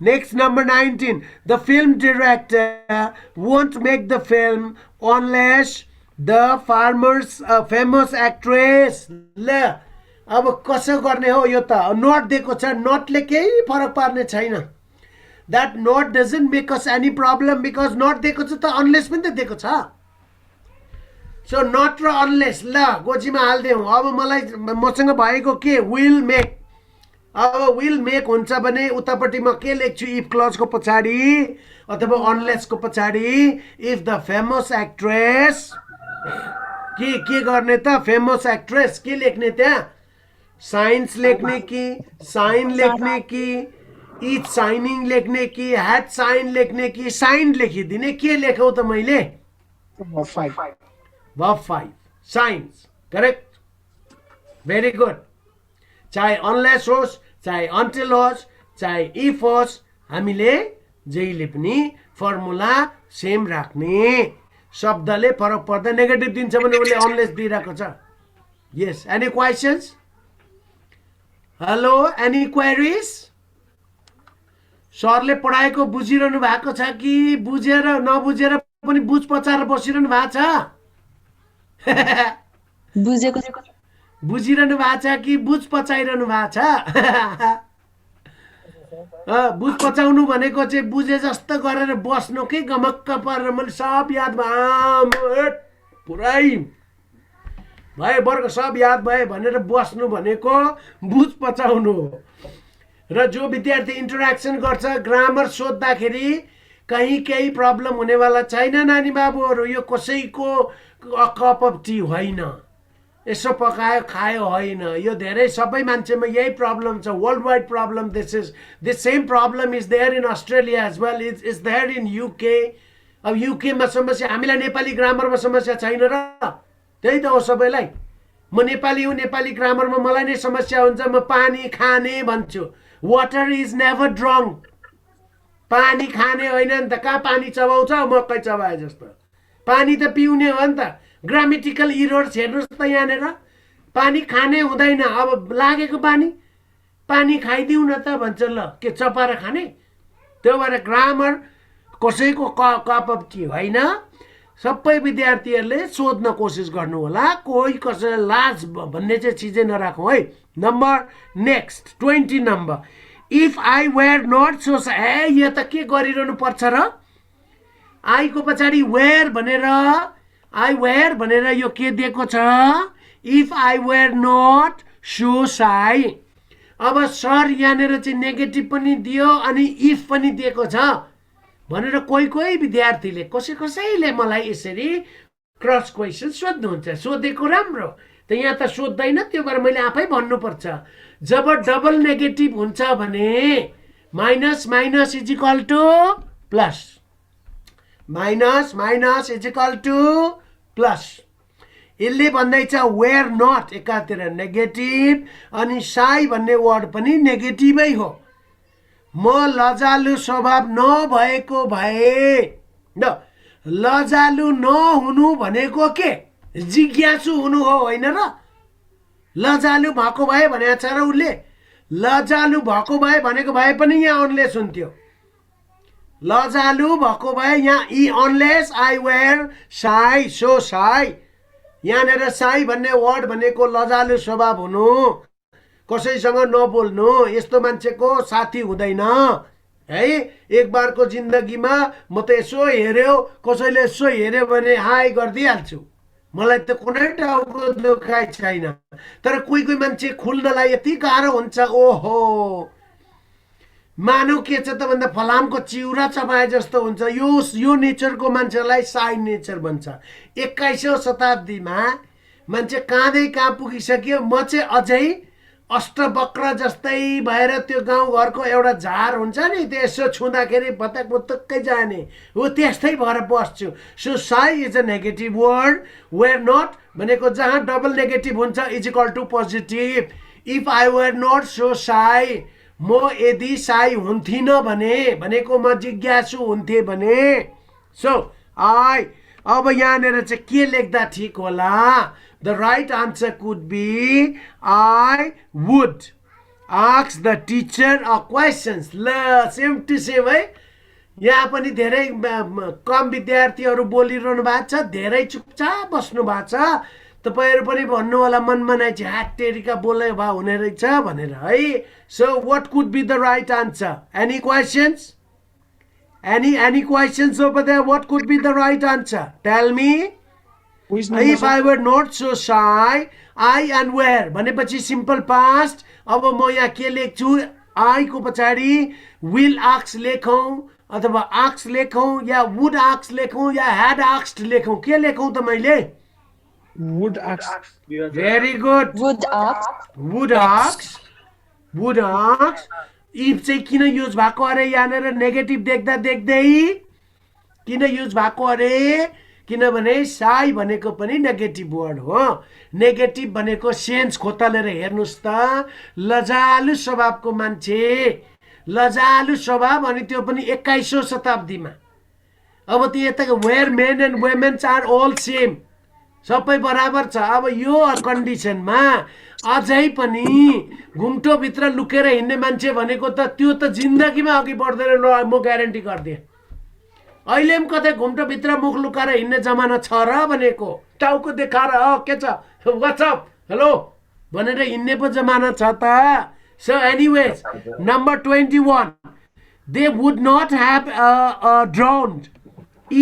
Next, number 19. The film director won't make the film unless the famous actress. ल अब कसो गर्ने हो यो त? नोट दिएको छ. नोटले केही फरक पार्ने छैन. That note doesn't make us any problem because not दिएको छ त unless पनि त दिएको छ. So not र unless ल गोजीमा हाल्दियौ. अब मलाई मसँग भएको के will make. अब will make हुन्छ भने उतापट्टि म के लेख्छु? if clause को पछाडि अथवा unless को पछाडि if the famous actress के गर्ने त? famous actress के लेख्ने त्यहाँ? साइन्स लेख्ने कि साइन लेख्ने कि इज साइनिङ लेख्ने कि had साइन लेख्ने कि साइन लेखिदिने? के लेखौ त मैले? verb 5 science. Correct. Very good. चाहे unless होस्, चाहे until होस्, चाहे if होस्, हामीले जहिले पनि फर्मुला सेम राख्ने. शब्दले फरक पर्दा नेगेटिभ दिन्छ भने उसले unless दिइरहेको छ. Yes. Any questions? Hello? Any queries? सरले पढाएको बुझिरहनु भएको छ कि बुझेर नबुझेर पनि बुझ पचाएर बसिरहनु भएको छ? बुझिरहनु भएको छ कि बुझ पचाइरहनु भएको छ? बुझ पचाउनु भनेको चाहिँ बुझे जस्तो गरेर बस्नु कि गमक्क परेर मैले सब याद भयो पुरै भए वर्ग सब याद भए भनेर बस्नु भनेको बुझ पचाउनु हो. र जो विद्यार्थी इन्टरेक्सन गर्छ ग्रामर सोध्दाखेरि कहीं केही प्रब्लम हुनेवाला छैन नानी बाबुहरू. यो कसैको कप अफ टी होइन. यसो पकायो खायो होइन. यो धेरै सबै मान्छेमा यही प्रब्लम छ. World wide problem. This same problem is there in Australia as well. Is there in UK. अब युकेमा समस्या, हामीलाई नेपाली ग्रामरमा समस्या छैन र त्यही त हो सबैलाई. म नेपाली हुँ, नेपाली ग्रामरमा मलाई नै समस्या हुन्छ. म पानी खाने भन्छु. Water is never drunk. पानी खाने होइन नि त. कहाँ पानी चबाउँछ? मकै चबाए जस्तो. पानी त पिउने हो नि त. ग्रामेटिकल इरर्स हेर्नुहोस् त यहाँनिर. पानी खाने हुँदैन. अब लागेको पानी खाइदिउँ न त भन्छ. ल के चपाएर खाने? त्यो भएर ग्रामर कसैको कप अफ टी होइन. सबै विद्यार्थीहरूले सोध्न कोसिस गर्नु होला. कोही कसैलाई लाज भन्ने चाहिँ चिजै नराखौँ है. Number next 20 number. If I were not so. यो त के गरिरहनु पर्छ र? आई को पछाडि वेयर भनेर यो के दिएको छ? If I were not so shy. अब सर यहाँनिर चाहिँ नेगेटिभ पनि दियो अनि इफ पनि दिएको छ भनेर कोही विद्यार्थीले कसैले मलाई यसरी क्रस क्वेसन सोध्नुहुन्छ. सोधेको राम्रो त यहाँ त सोध्दैन. त्यो भएर मैले आफै भन्नुपर्छ. जब डबल नेगेटिभ हुन्छ भने minus minus is equal to plus. Minus minus is equal to plus. यसले भन्दैछ वेयर नट एकातिर नेगेटिभ अनि साई भन्ने वर्ड पनि नेगेटिभै हो. म लजालु स्वभाव नभएको भए. लजालु नहुनु भनेको के? जिज्ञासु हुनु हो होइन र लजालु भएको भए भनेको छ र उसले लजालु भएको भए भनेको भए पनि यहाँ अनलेस हुन्थ्यो लजालु भएको भए यहाँ इ unless I were shy so shy यहाँनिर साई भन्ने वर्ड भनेको लजालु स्वभाव हुनु कसैसँग नबोल्नु यस्तो मान्छेको साथी हुँदैन है एक बारको जिन्दगीमा म त यसो हेर्यो कसैले यसो हेर्यो भने हाई गरिदिइहाल्छु मलाई त कुनै ठाउँको दुखाइ छैन तर कोही मान्छे खुल्नलाई यति गाह्रो हुन्छ ओहो मानव के छ त भन्दा फलामको चिउरा चबाए जस्तो हुन्छ यो नेचरको मान्छेलाई साई नेचर भन्छ 21औं शताब्दीमा मान्छे कहाँ पुगिसक्यो म चाहिँ अझै अष्टवक्र जस्तै भएर त्यो गाउँघरको एउटा झार हुन्छ नि त्यसो छुँदाखेरि भतक भुतक्कै जाने हो त्यस्तै भएर बस्छु so shy is a negative word were not भनेको जहाँ डबल नेगेटिभ हुन्छ is equal to positive if I were not so shy म यदि साई हुन्थिनँ भने भनेको म जिज्ञासु हुन्थे भने सो आई अब यहाँनिर चाहिँ के लेख्दा ठिक होला The right answer could be I would ask the teacher a questions. ल सेम टु सेम है यहाँ पनि धेरै कम विद्यार्थीहरू बोलिरहनु भएको छ धेरै चुपचाप बस्नु भएको छ तपाईहरु पनि भन्नु होला मनमनाइ चाहिँ हात टेरीका बोले भा हुने रहेछ भनेर है so what could be the right answer any questions any questions over there what could be the right answer tell me if I were not so shy I and where भनेपछि सिम्पल पास्ट अब म यहाँ के लेख्छु I को पछाडी will ask लेखौं अथवा ask लेखौं yeah would ask लेखौं yeah had asked लेखौं के लेखौं त मैले would ask very good would ask if चाहिँ किन युज भएको अरे यहाँनिर नेगेटिभ देख्दा देख्दै किन युज भएको अरे किनभने साई भनेको पनि नेगेटिभ वर्ड हो नेगेटिभ भनेको सेन्स खोतलेर हेर्नुस् त लजालु स्वभावको मान्छे लजालु स्वभाव अनि त्यो पनि 21औं शताब्दीमा अब त्यो यता were men and womens are all same सबै बराबर छ अब यो कन्डिसनमा अझै पनि घुम्टो भित्र लुकेर हिँड्ने मान्छे भनेको त त्यो त जिन्दगीमा अघि बढ्दैन म ग्यारेन्टी गर्दिए अहिले पनि कतै घुम्टो भित्र मुख लुकाएर हिँड्ने जमाना छ र भनेको टाउको देखाएर के छ व्हाट्सअप हेलो भनेर हिँड्ने पो जमाना छ त so anyways number 21 they would not have drowned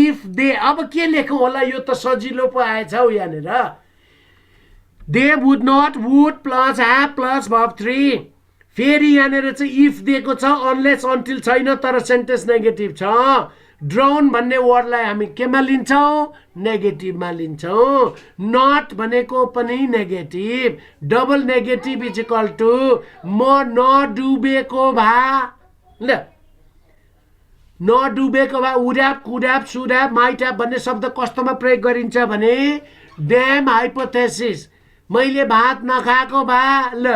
if they अब के लेखौं होला यो त सजिलो पो आएछ हौ यहाँनिर they would not would plus have plus verb 3 फेरि यहाँनिर चाहिँ इफ दिएको छ अनलेस अन्टिल छैन तर सेन्टेन्स नेगेटिभ छ ड्राउन भन्ने वर्डलाई हामी केमा लिन्छौं नेगेटिभमा लिन्छौं नट भनेको पनि negative double negative is equal to म नडुबेको भा ल नडुबेको भा उड्याप कुड्याप सुड्याप माइट्याप भन्ने शब्द कस्तोमा प्रयोग गरिन्छ भने ड्याम हाइपोथेसिस मैले भात नखाएको भा ल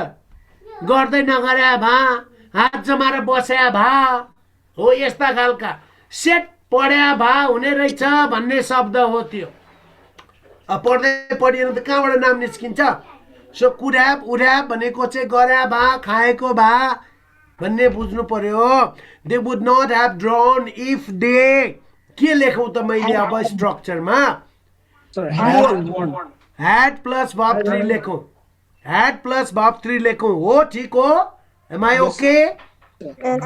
गर्दै नगरे भा हात जमाएर बस्या भा हो यस्ता खालका सेट पढ्या भा हुने रहेछ भन्ने शब्द हो त्यो पढ्दै पढिएन त कहाँबाट नाम निस्किन्छ सो कुड्याप उड्याप भनेको चाहिँ गर्या भा खाएको भा भन्ने बुझ्नु पर्यो they would not have drown if they के लेखौं त मैले अब स्ट्रक्चरमा had plus verb 3 लेखौं had plus verb 3 लेखौं हो ठीक हो am I okay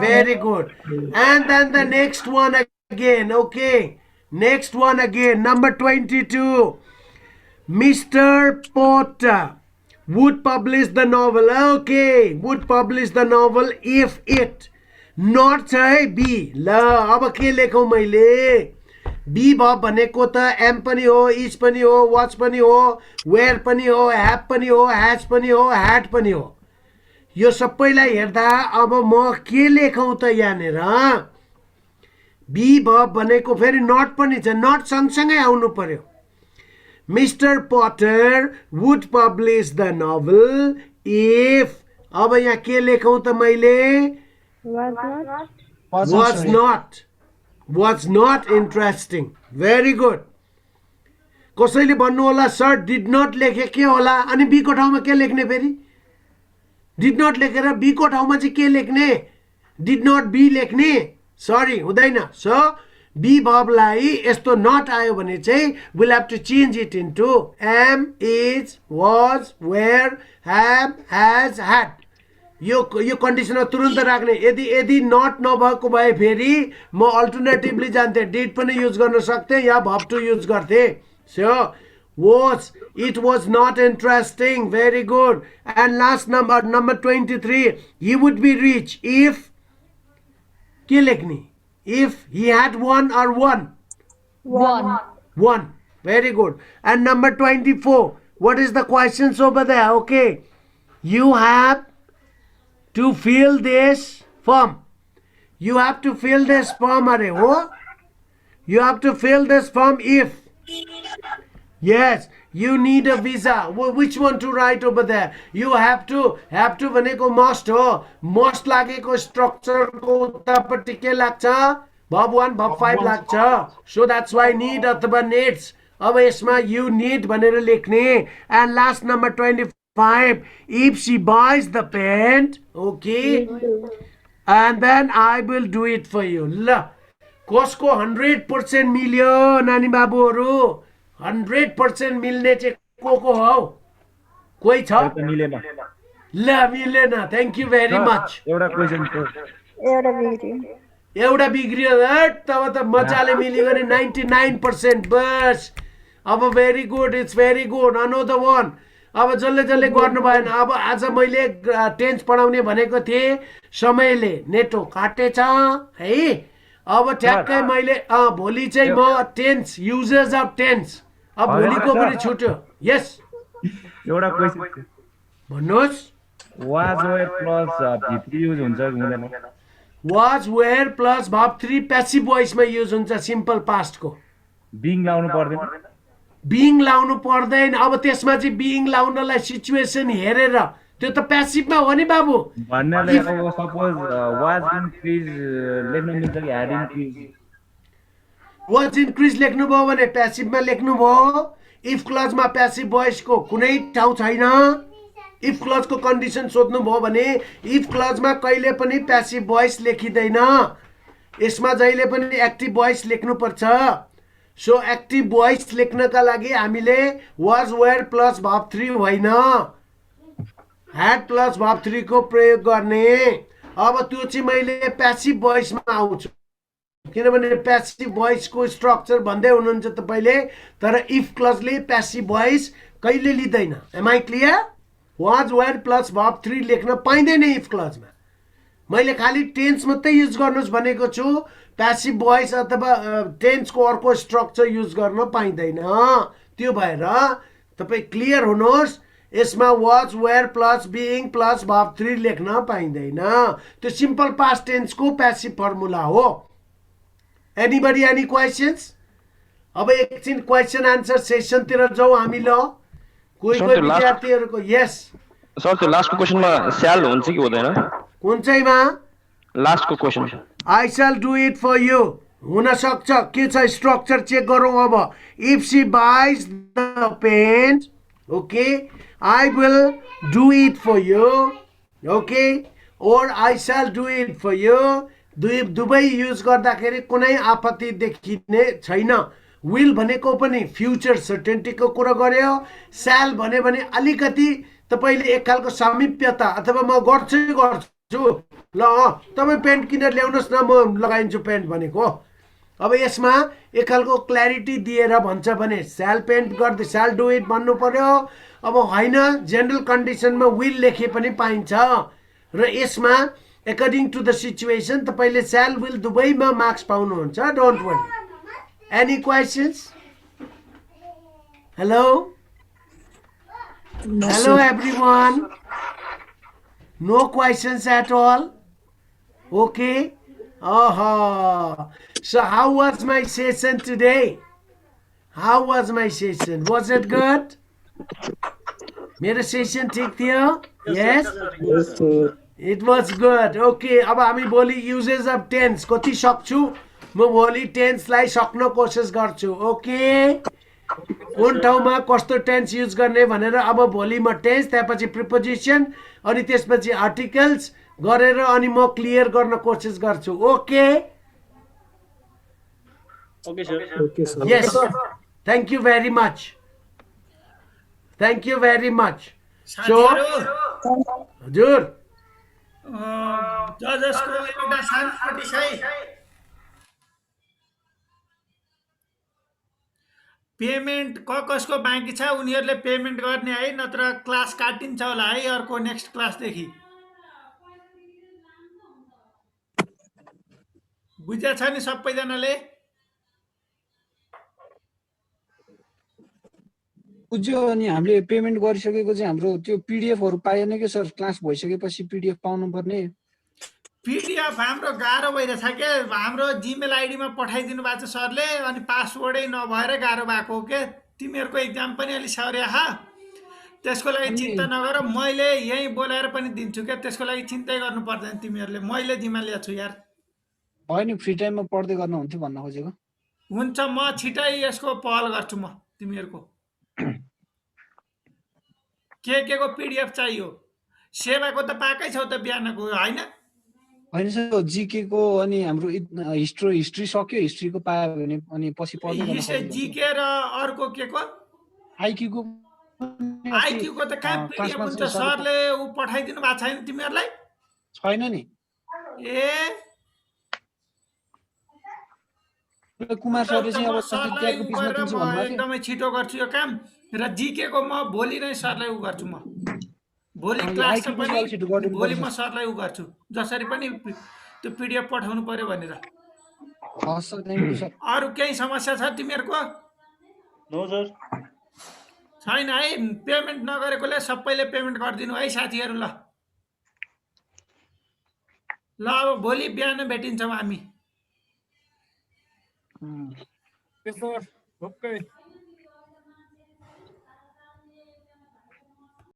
very good and then the next one again okay next one again number 22 Mr. Potter would publish the novel okay would publish the novel if it not चाहिँ B ल अब के लेखौं मैले be भब भनेको त am पनि हो is पनि हो वाच पनि हो वेयर पनि हो ह्याभ पनि हो ह्याज पनि हो ह्याड पनि हो यो सबैलाई हेर्दा अब म के लेखौं त यहाँनिर बी भब भनेको फेरि नट पनि छ नट सँगसँगै आउनु पर्यो मिस्टर पटर would publish the novel if अब यहाँ के लेखौं त मैले was not interesting very good कसैले भन्नु होला सर डिड नट लेखे के होला अनि बी को ठाउँमा के लेख्ने फेरि डिड नट लेखेर बी को ठाउँमा चाहिँ के लेख्ने डिड नट बी लेख्ने सरी हुँदैन सो बी भर्बलाई यस्तो नट आयो भने चाहिँ will have to change it into am is was were have has had यो कन्डिसनमा तुरुन्त राख्ने यदि नट नभएको भए फेरि म अल्टरनेटिभली जान्थेँ डिड पनि युज गर्न सक्थेँ या भर्ब टु युज गर्थेँ so was it was not interesting very good and last number 23 he would be rich if ke lekhne if he had one or one very good and number 24 what is the questions over there okay you have to fill this form you have to fill this form are oh you have to fill this form if yes you need a visa which one to write over there you have to भनेको must हो must लागेको structure को उतापट्टि के लाग्छ verb 1 verb 5 लाग्छ so that's why need अथवा needs अब यसमा you need भनेर लेख्ने and last number 25 if she buys the pant okay and then I will do it for you ल कसको 100% मिल्यो नानी बाबुहरु 100% मिल्ने चाहिँ को हो कोही छ ल मिलेन थ्यांक यू भेरी मच एउटा क्वेशन एउटा बिग्रियो तब त मजाले मिल्यो नि 99% बस अब very good it's very good another one अब जसले गर्नु भएन अब आज मैले टेन्स पढाउने भनेको थिएँ समयले नेटो काटेछ है अब ठ्याक्कै मैले भोलि चाहिँ म टेन्स युजेस अफ टेन्स अब भोलिको पनि छुट्यो यस एउटा क्वेशन भन्नुहोस् was were plus v3 use हुन्छ कि हुँदैन was were plus verb 3 passive भोइसमा युज हुन्छ सिम्पल पास्टको बीइङ लाउनु पर्दैन बीइङ लाउनु पर्दैन अब त्यसमा चाहिँ बीइङ लाउनलाई सिचुएसन हेरेर त्यो त प्यासिभमा हो नि बाबु भन्नाले अब सपोज वाज इन्क्रिज लेख्न मिल्छ कि ह्याड इन्क्रिज वाज इन्क्रिज लेख्नुभयो भने प्यासिभमा लेख्नुभयो इफ क्लजमा प्यासिभ भोइसको कुनै ठाउँ छैन इफ क्लजको कन्डिसन सोध्नुभयो भने इफ क्लजमा कहिले पनि प्यासिभ भोइस लेखिँदैन यसमा जहिले पनि एक्टिभ भोइस लेख्नुपर्छ सो एक्टिभ भोइस लेख्नका लागि हामीले वाज वेयर प्लस verb 3 होइन ह्याड प्लस verb 3 को प्रयोग गर्ने अब त्यो चाहिँ मैले प्यासिभ भोइसमा आउँछु किनभने प्यासिभ भोइसको स्ट्रक्चर भन्दै हुनुहुन्छ तपाईले तर इफ क्लजले प्यासिभ भोइस कहिले लिँदैन am I clear was were plus verb 3 लेख्न पाइँदैन इफ क्लजमा मैले खाली टेन्स मात्रै युज गर्नुस् भनेको छु प्यासिभ भोइस अथवा टेन्सको अर्को स्ट्रक्चर युज गर्न पाइँदैन त्यो भएर तपाई क्लियर हुनुहोस् यसमा was were plus being plus verb 3 लेख्न पाइँदैन त्यो सिम्पल पास्ट टेन्सको प्यासिभ फर्मुला हो एनीबडी एनी क्वेशन्स अब एकछिन क्वेशन आन्सर सेसन तिर जाऊ हामी ल कोही विद्यार्थीहरुको यस सर त्यो लास्टको क्वेशनमा स्याल हुन्छ कि हुँदैन कुन चाहिँमा लास्टको question I shall do it for you हुन सक्छ के छ स्ट्रक्चर चेक गरौँ अब if she buys the pen okay I will do it for you okay or I shall do it for you दुवै युज गर्दाखेरि कुनै आपत्ति देखिने छैन विल भनेको पनि फ्युचर सर्टेनिटीको कुरा गर्यो शैल भने अलिकति तपाईले एक खालको सामिप्यता अथवा म गर्छु ल तपाई पेन्ट किनेर ल्याउनुस् न म लगाइन्छु पेन्ट भनेको अब यसमा एक खालको क्ल्यारिटी दिएर भन्छ भने शैल पेन्ट गर्दै शैल डू इट भन्नु पर्यो अब हैन जनरल कन्डिसनमा विल लेखे पनि पाइन्छ र यसमा according to the situation तपाईले shall will दुवैमा मार्क्स पाउनुहुन्छ don't worry any questions hello hello everyone no questions at all okay so how was my session today how was my session was it good मेरो session ठीक थियो yes It was good. Okay, अब हामी भोलि uses of tense कति सक्छु म भोलि टेन्सलाई सक्न कोसिस गर्छु ओके कुन ठाउँमा कस्तो टेन्स युज गर्ने भनेर अब भोलि म टेन्स त्यसपछि प्रिपोजिसन अनि त्यसपछि आर्टिकल्स गरेर अनि म क्लियर गर्न कोसिस गर्छु okay okay sir Okay, sir. Yes thank you very much thank you very much साथीहरू हजुर जजसको एउटा सानो नोटिस है पेमेन्ट कसको बाँकी छ उनीहरूले पेमेन्ट गर्ने है नत्र क्लास काटिन्छ होला है अर्को नेक्स्ट क्लासदेखि बुझ्या छ नि सबैजनाले बुझ्यो अनि हामीले पेमेन्ट गरिसकेको चाहिँ हाम्रो त्यो पिडिएफहरू पाएन कि सर क्लास भइसकेपछि पिडिएफ पाउनु पर्ने पिडिएफ हाम्रो गाह्रो भइरहेछ क्या हाम्रो जिमेल आइडीमा पठाइदिनु भएको छ सरले अनि पासवर्डै नभएर गाह्रो भएको हो के तिमीहरूको एक्जाम पनि अलि सर्या त्यसको लागि चिन्ता नगर मैले यहीँ बोलाएर पनि दिन्छु क्या त्यसको लागि चिन्तै गर्नु पर्दैन तिमीहरूले मैले जिम्मा लिएको छु यार होइन फ्री टाइममा पढ्दै गर्न हुन्थ्यो भन्न खोजेको हुन्छ म छिटै यसको पहल गर्छु म तिमीहरूको के को पिडिएफ चाहियो सेवाको त पाएकै छौ त बिहानको होइन होइन सर जीके को अनि हाम्रो हिस्ट्री सक्यो हिस्ट्रीको पायो भने अनि पछि पढ्दै गर्न सकिन्छ जीके र अर्को के को आइक्यू को आइक्यू को त कहाँ पिडिएफ हुन्छ सरले ऊ पठाइदिनु भएको छैन तिमीहरूलाई छैन नि ए कुमार सरले चाहिँ अब सरलाई त्यहाँको उ बिचमा गरेर दिन्छु म भन्नुभएको थियो एकदमै छिटो गर्छु यो काम र जीके को म भोलि नै सरलाई उ गर्छु म भोलि क्लास IQ को चाहिँ अलिक छिटो गरिदिनु भोलि पर्छ। म सरलाई उ गर्छु जसरी पनि त्यो पिडिएफ पठाउनु पर्यो भनेर हस् सर थ्याङ्क यू सर अरू केही समस्या छ तिमीहरूको नो सर छैन है पेमेन्ट नगरेकोले सबैले पेमेन्ट गरिदिनु है साथीहरू ल अब भोलि बिहान भेटिन्छौँ हामी सर ओके